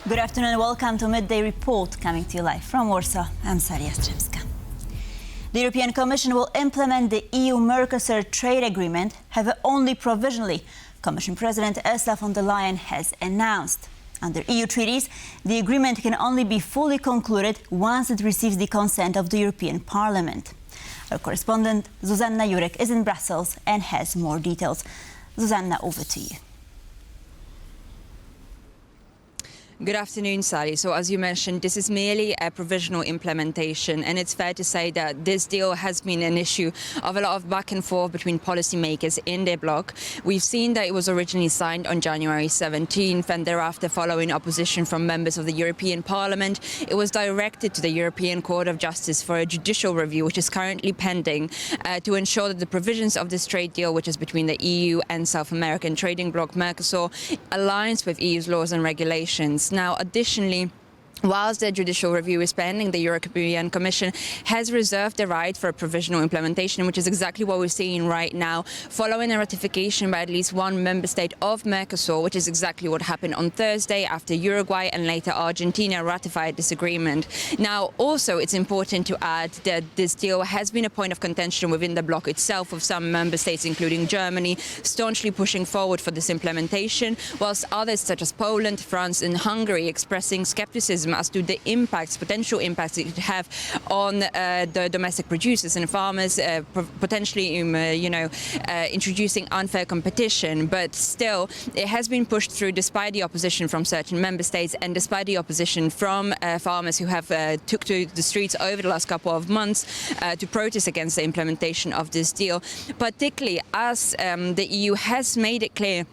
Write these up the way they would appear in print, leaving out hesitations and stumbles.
Good afternoon and welcome to Midday Report, coming to you live from Warsaw. I'm Jastrzębska. The European Commission will implement the EU-Mercosur trade agreement, however only provisionally, Commission President Ursula von der Leyen has announced. Under EU treaties, the agreement can only be fully concluded once it receives the consent of the European Parliament. Our correspondent Zuzanna Jurek is in Brussels and has more details. Zuzanna, over to you. Good afternoon, Sally. So as you mentioned, this is merely a provisional implementation, and it's fair to say that this deal has been an issue of a lot of back and forth between policymakers in their bloc. We've seen that it was originally signed on January 17th, and thereafter, following opposition from members of the European Parliament, it was directed to the European Court of Justice for a judicial review, which is currently pending, to ensure that the provisions of this trade deal, which is between the EU and South American trading bloc Mercosur, aligns with EU's laws and regulations. Now, additionally, whilst the judicial review is pending, the European Commission has reserved the right for a provisional implementation, which is exactly what we're seeing right now, following a ratification by at least one member state of Mercosur, which is exactly what happened on Thursday after Uruguay and later Argentina ratified this agreement. Now, also, it's important to add that this deal has been a point of contention within the bloc itself, with some member states, including Germany, staunchly pushing forward for this implementation, whilst others, such as Poland, France and Hungary, expressing skepticism as to the potential impacts it could have on the domestic producers and farmers, potentially, introducing unfair competition. But still, it has been pushed through despite the opposition from certain member states and despite the opposition from farmers who have took to the streets over the last couple of months to protest against the implementation of this deal, particularly as the EU has made it clear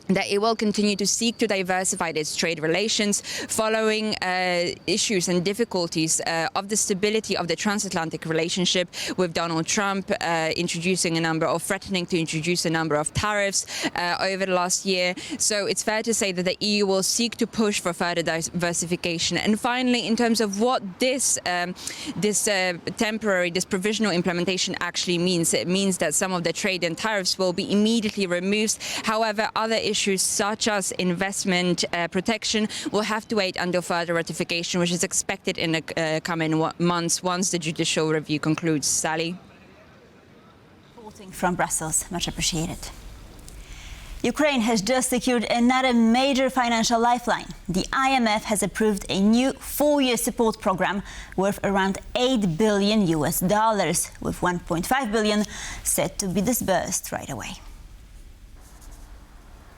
that it will continue to seek to diversify its trade relations following issues and difficulties of the stability of the transatlantic relationship, with Donald Trump threatening to introduce a number of tariffs over the last year. So it's fair to say that the EU will seek to push for further diversification. And finally, in terms of what this provisional implementation actually means, it means that some of the trade and tariffs will be immediately removed. However, other issues such as investment protection will have to wait until further ratification, which is expected in the coming months once the judicial review concludes. Sally? Reporting from Brussels, much appreciated. Ukraine has just secured another major financial lifeline. The IMF has approved a new 4-year support program worth around $8 billion, with $1.5 billion set to be disbursed right away.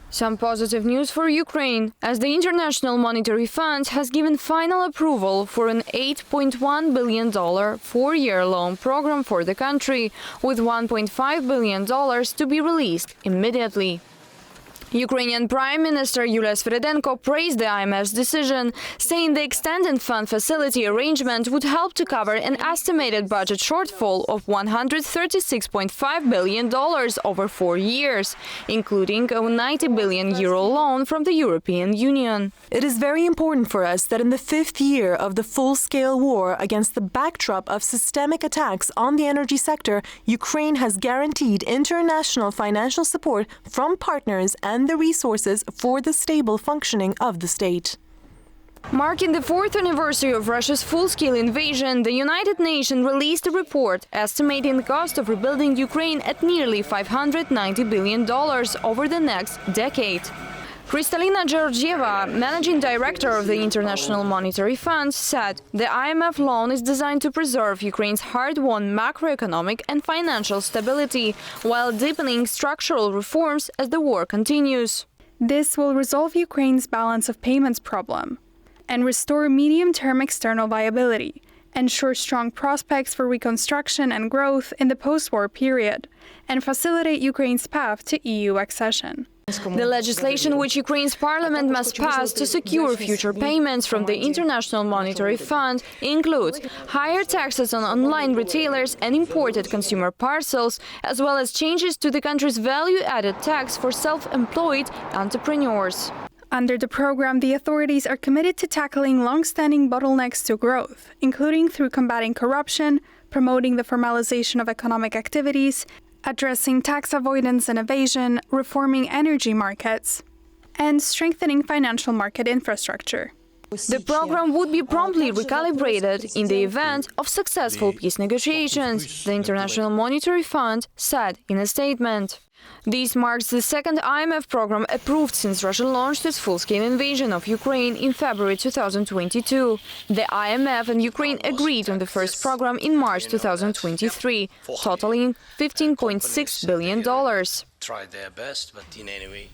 Some positive news for Ukraine, as the International Monetary Fund has given final approval for an $8.1 billion 4-year loan program for the country, with $1.5 billion to be released immediately. Ukrainian Prime Minister Yulia Sviridenko praised the IMF's decision, saying the extended fund facility arrangement would help to cover an estimated budget shortfall of $136.5 billion over 4 years, including a €90 billion loan from the European Union. It is very important for us that in the 5th year of the full-scale war against the backdrop of systemic attacks on the energy sector, Ukraine has guaranteed international financial support from partners and the resources for the stable functioning of the state. Marking the 4th anniversary of Russia's full-scale invasion, the United Nations released a report estimating the cost of rebuilding Ukraine at nearly $590 billion over the next decade. Kristalina Georgieva, managing director of the International Monetary Fund, said the IMF loan is designed to preserve Ukraine's hard-won macroeconomic and financial stability, while deepening structural reforms as the war continues. This will resolve Ukraine's balance of payments problem and restore medium-term external viability, ensure strong prospects for reconstruction and growth in the post-war period, and facilitate Ukraine's path to EU accession. The legislation which Ukraine's parliament must pass to secure future payments from the International Monetary Fund includes higher taxes on online retailers and imported consumer parcels, as well as changes to the country's value-added tax for self-employed entrepreneurs. Under the program, the authorities are committed to tackling long-standing bottlenecks to growth, including through combating corruption, promoting the formalization of economic activities, addressing tax avoidance and evasion, reforming energy markets, and strengthening financial market infrastructure. The program would be promptly recalibrated in the event of successful peace negotiations, the International Monetary Fund said in a statement. This marks the second IMF program approved since Russia launched its full-scale invasion of Ukraine in February 2022. The IMF and Ukraine agreed on the first program in March 2023, totaling $15.6 billion. Tried their best, but in any way.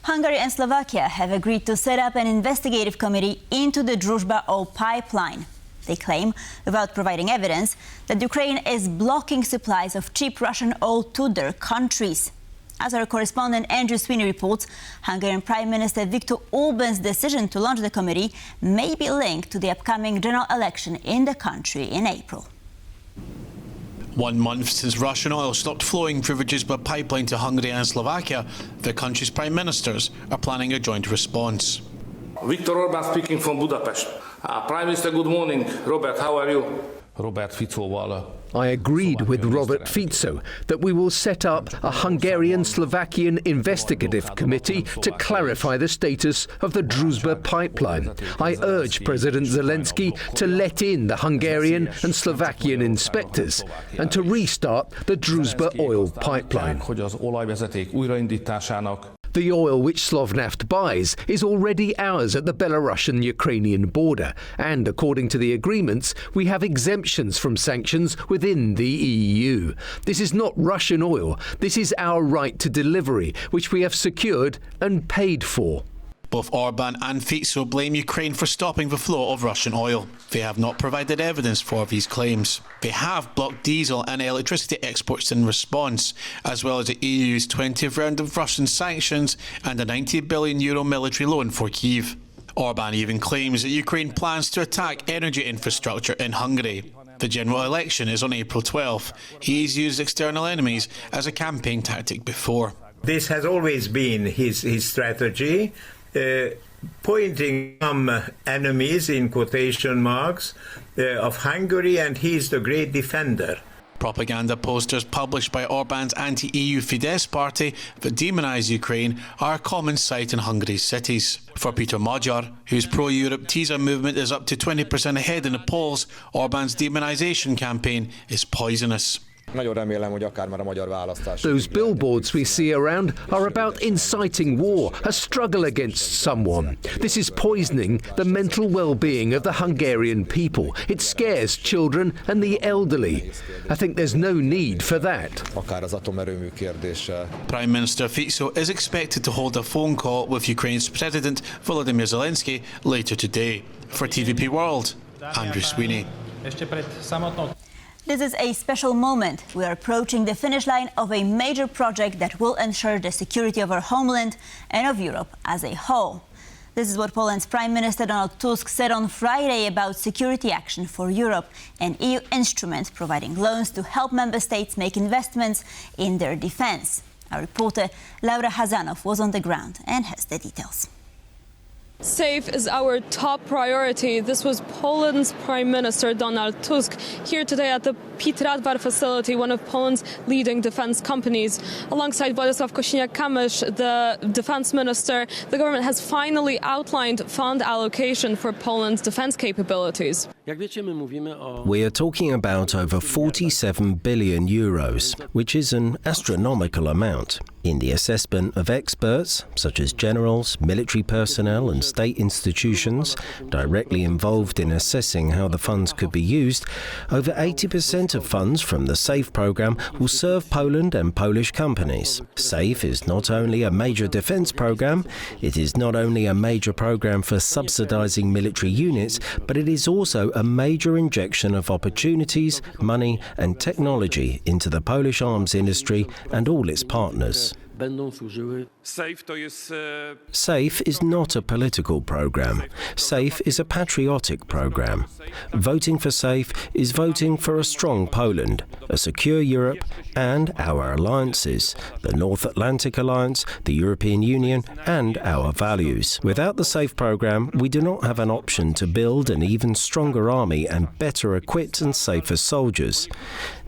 Hungary and Slovakia have agreed to set up an investigative committee into the Druzhba oil pipeline. They claim, without providing evidence, that Ukraine is blocking supplies of cheap Russian oil to their countries. As our correspondent Andrew Sweeney reports, Hungarian Prime Minister Viktor Orban's decision to launch the committee may be linked to the upcoming general election in the country in April. 1 month since Russian oil stopped flowing through the Druzhba pipeline to Hungary and Slovakia, the country's prime ministers are planning a joint response. Viktor Orbán speaking from Budapest. Prime Minister, good morning. Robert, how are you? Robert Ficóval. I agreed with Robert Fico that we will set up a Hungarian-Slovakian investigative committee to clarify the status of the Druzhba pipeline. I urge President Zelensky to let in the Hungarian and Slovakian inspectors and to restart the Druzhba oil pipeline. The oil which Slovnaft buys is already ours at the Belarusian-Ukrainian border, and according to the agreements, we have exemptions from sanctions within the EU. This is not Russian oil. This is our right to delivery, which we have secured and paid for. Both Orban and Fico blame Ukraine for stopping the flow of Russian oil. They have not provided evidence for these claims. They have blocked diesel and electricity exports in response, as well as the EU's 20th round of Russian sanctions and a €90 billion military loan for Kyiv. Orban even claims that Ukraine plans to attack energy infrastructure in Hungary. The general election is on April 12th. He's used external enemies as a campaign tactic before. This has always been his strategy. Pointing some enemies, in quotation marks, of Hungary, and he's the great defender. Propaganda posters published by Orban's anti-EU Fidesz party that demonise Ukraine are a common sight in Hungary's cities. For Peter Magyar, whose pro-Europe TISA movement is up to 20% ahead in the polls, Orban's demonisation campaign is poisonous. Those billboards we see around are about inciting war, a struggle against someone. This is poisoning the mental well-being of the Hungarian people. It scares children and the elderly. I think there's no need for that. Prime Minister Fico is expected to hold a phone call with Ukraine's President Volodymyr Zelensky later today. For TVP World, Andrew Sweeney. This is a special moment. We are approaching the finish line of a major project that will ensure the security of our homeland and of Europe as a whole. This is what Poland's Prime Minister Donald Tusk said on Friday about Security Action for Europe, an EU instrument providing loans to help member states make investments in their defense. Our reporter Laura Hazanov was on the ground and has the details. Safe is our top priority. This was Poland's Prime Minister Donald Tusk here today at the PIT Radwar facility, one of Poland's leading defense companies. Alongside Władysław Kosiniak-Kamysz, the defense minister, the government has finally outlined fund allocation for Poland's defense capabilities. We are talking about over 47 billion euros, which is an astronomical amount. In the assessment of experts, such as generals, military personnel and state institutions, directly involved in assessing how the funds could be used, over 80% of funds from the SAFE programme will serve Poland and Polish companies. SAFE is not only a major defence programme, it is not only a major programme for subsidising military units, but it is also a major injection of opportunities, money and technology into the Polish arms industry and all its partners. SAFE is not a political programme. SAFE is a patriotic programme. Voting for SAFE is voting for a strong Poland, a secure Europe and our alliances, the North Atlantic Alliance, the European Union and our values. Without the SAFE programme, we do not have an option to build an even stronger army and better equipped and safer soldiers.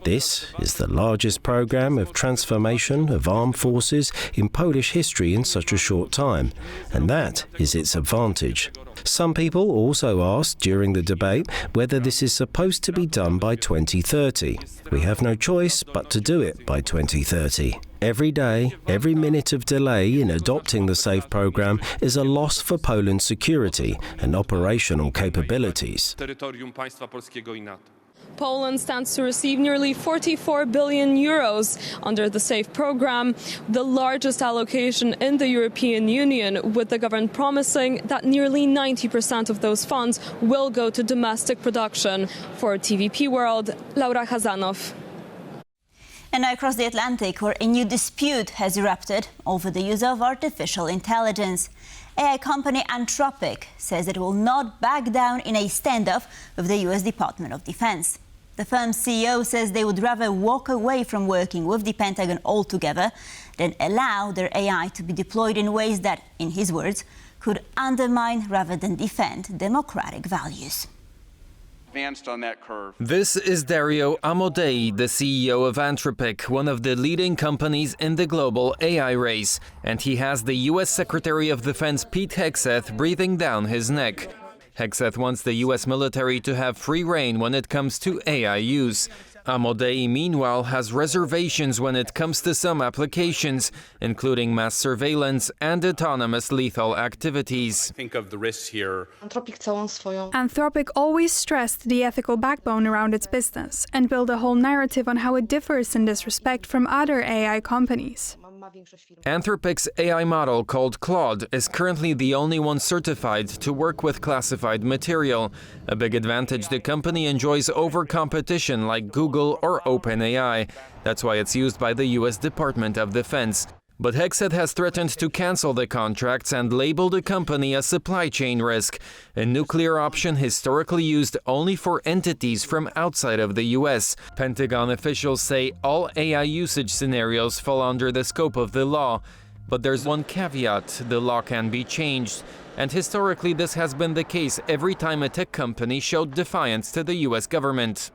This is the largest programme of transformation of armed forces in Polish history in such a short time, and that is its advantage. Some people also asked during the debate whether this is supposed to be done by 2030. We have no choice but to do it by 2030. Every day, every minute of delay in adopting the SAFE programme is a loss for Poland's security and operational capabilities. Poland stands to receive nearly 44 billion euros under the SAFE programme, the largest allocation in the European Union, with the government promising that nearly 90% of those funds will go to domestic production. For TVP World, Laura Hazanow. And now across the Atlantic, where a new dispute has erupted over the use of artificial intelligence. AI company Anthropic says it will not back down in a standoff with the US Department of Defense. The firm's CEO says they would rather walk away from working with the Pentagon altogether than allow their AI to be deployed in ways that, in his words, could undermine rather than defend democratic values. On that curve. This is Dario Amodei, the CEO of Anthropic, one of the leading companies in the global AI race. And he has the US Secretary of Defense Pete Hegseth breathing down his neck. Hegseth wants the US military to have free rein when it comes to AI use. Amodei, meanwhile, has reservations when it comes to some applications, including mass surveillance and autonomous lethal activities. Think of the risks here. Anthropic always stressed the ethical backbone around its business and built a whole narrative on how it differs in this respect from other AI companies. Anthropic's AI model, called Claude, is currently the only one certified to work with classified material, a big advantage the company enjoys over competition like Google or OpenAI. That's why it's used by the US Department of Defense. But Hegseth has threatened to cancel the contracts and label the company a supply chain risk, a nuclear option historically used only for entities from outside of the US. Pentagon officials say all AI usage scenarios fall under the scope of the law. But there's one caveat: the law can be changed. And historically, this has been the case every time a tech company showed defiance to the US government.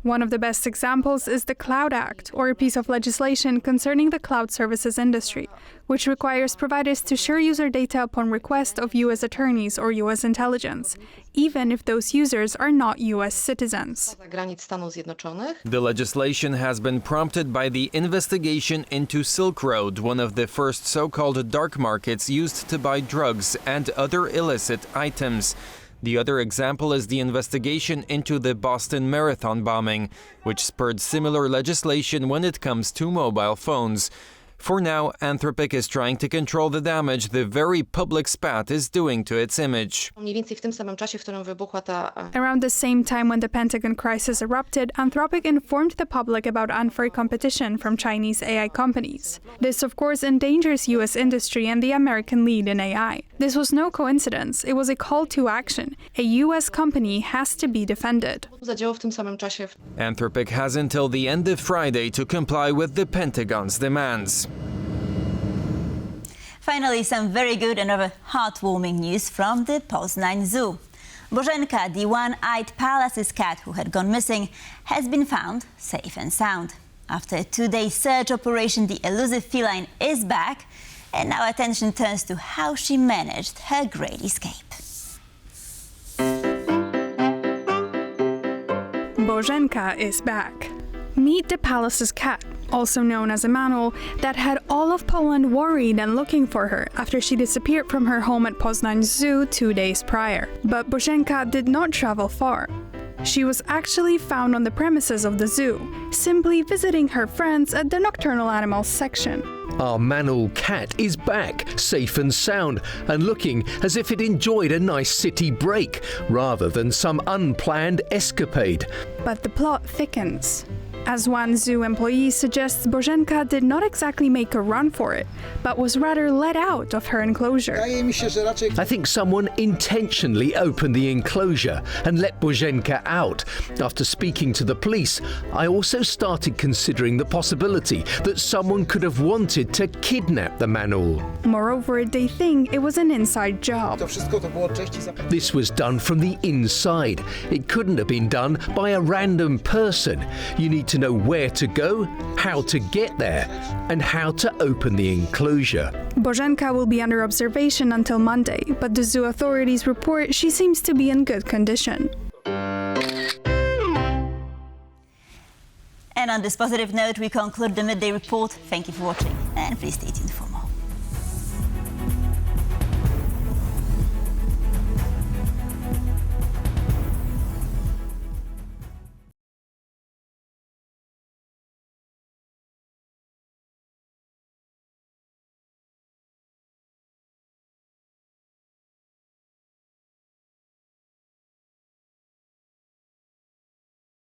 One of the best examples is the Cloud Act, or a piece of legislation concerning the cloud services industry, which requires providers to share user data upon request of US attorneys or US intelligence, even if those users are not US citizens. The legislation has been prompted by the investigation into Silk Road, one of the first so-called dark markets used to buy drugs and other illicit items. The other example is the investigation into the Boston Marathon bombing, which spurred similar legislation when it comes to mobile phones. For now, Anthropic is trying to control the damage the very public spat is doing to its image. Around the same time when the Pentagon crisis erupted, Anthropic informed the public about unfair competition from Chinese AI companies. This, of course, endangers US industry and the American lead in AI. This was no coincidence. It was a call to action. A US company has to be defended. Anthropic has until the end of Friday to comply with the Pentagon's demands. Finally, some very good and rather heartwarming news from the Poznań Zoo. Bożenka, the one-eyed palace's cat who had gone missing, has been found safe and sound. After a 2-day search operation, the elusive feline is back, and now attention turns to how she managed her great escape. Bożenka is back. Meet the palace's cat, also known as a manual, that had all of Poland worried and looking for her after she disappeared from her home at Poznań Zoo 2 days prior. But Bożenka did not travel far. She was actually found on the premises of the zoo, simply visiting her friends at the nocturnal animals section. Our Manul cat is back, safe and sound, and looking as if it enjoyed a nice city break, rather than some unplanned escapade. But the plot thickens. As one zoo employee suggests, Bożenka did not exactly make a run for it, but was rather let out of her enclosure. I think someone intentionally opened the enclosure and let Bożenka out. After speaking to the police, I also started considering the possibility that someone could have wanted to kidnap the Manul. Moreover, they think it was an inside job. This was done from the inside. It couldn't have been done by a random person. You need to to know where to go, how to get there, and how to open the enclosure. Bożenka will be under observation until Monday, but the zoo authorities report she seems to be in good condition. And on this positive note, we conclude the Midday Report. Thank you for watching, and please stay tuned for more.